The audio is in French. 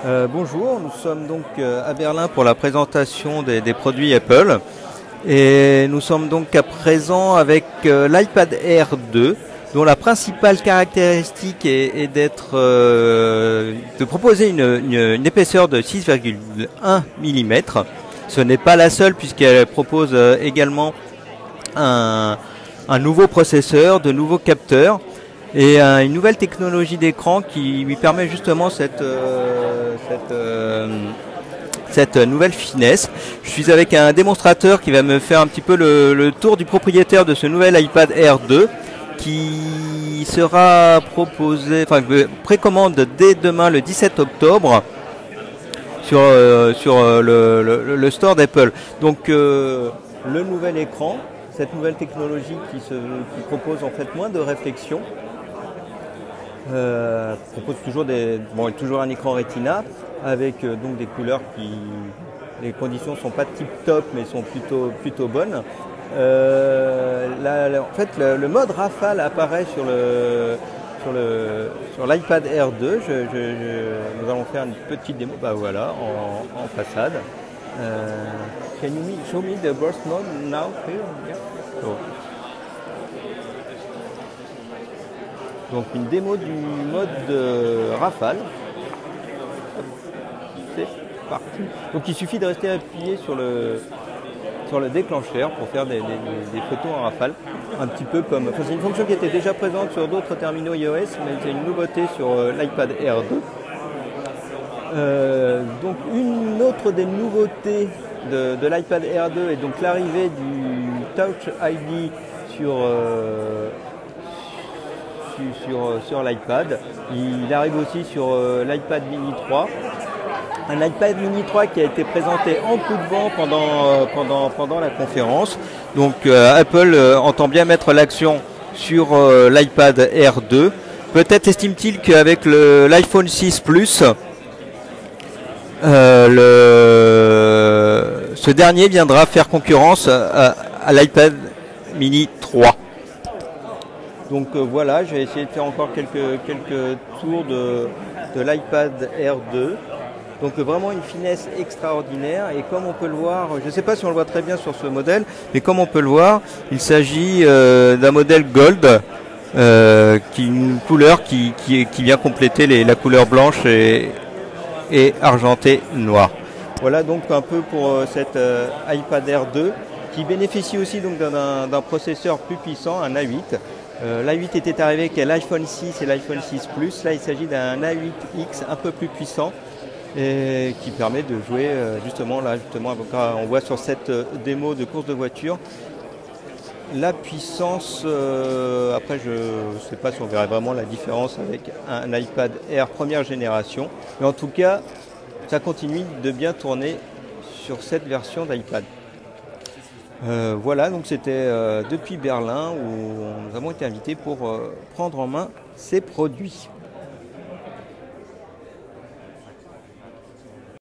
Bonjour, nous sommes donc à Berlin pour la présentation des produits Apple et nous sommes donc à présent avec l'iPad Air 2 dont la principale caractéristique est de proposer une épaisseur de 6,1 mm. Ce n'est pas la seule puisqu'elle propose également un nouveau processeur, de nouveaux capteurs et une nouvelle technologie d'écran qui lui permet justement cette nouvelle finesse. Je suis avec un démonstrateur qui va me faire un petit peu le tour du propriétaire de ce nouvel iPad Air 2 qui sera proposé, précommande dès demain le 17 octobre sur le store d'Apple. Donc le nouvel écran, cette nouvelle technologie qui propose en fait moins de réflexion, propose toujours un écran Retina avec donc des couleurs les conditions sont pas tip top mais sont plutôt bonnes. En fait le mode rafale apparaît sur l'iPad Air 2. Nous allons faire une petite démo, voilà, en façade. Can you show me the burst mode now here? Yeah. So. Donc une démo du mode rafale. C'est parti. Donc il suffit de rester appuyé sur le déclencheur pour faire des photos en rafale. Un petit peu comme... c'est une fonction qui était déjà présente sur d'autres terminaux iOS, mais c'est une nouveauté sur l'iPad Air 2. Donc une autre des nouveautés de l'iPad Air 2 est donc l'arrivée du Touch ID sur l'iPad. Il arrive aussi sur l'iPad Mini 3. Un iPad Mini 3 qui a été présenté en coup de vent pendant la conférence. Donc Apple entend bien mettre l'action sur l'iPad Air 2. Peut-être estime-t-il qu'avec l'iPhone 6 Plus, ce dernier viendra faire concurrence à l'iPad Mini 3. Donc voilà, je vais essayer de faire encore quelques tours de l'iPad Air 2. Donc vraiment une finesse extraordinaire et comme on peut le voir, je ne sais pas si on le voit très bien sur ce modèle, mais comme on peut le voir, il s'agit d'un modèle Gold, une couleur qui vient compléter la couleur blanche et argentée noire. Voilà donc un peu pour cette iPad Air 2 qui bénéficie aussi donc d'un processeur plus puissant, un A8. L'A8 était arrivé avec l'iPhone 6 et l'iPhone 6 Plus. Là il s'agit d'un A8X un peu plus puissant et qui permet de jouer justement on voit sur cette démo de course de voiture la puissance. Après je ne sais pas si on verrait vraiment la différence avec un iPad Air première génération, mais en tout cas ça continue de bien tourner sur cette version d'iPad. Voilà, donc c'était depuis Berlin où nous avons été invités pour prendre en main ces produits.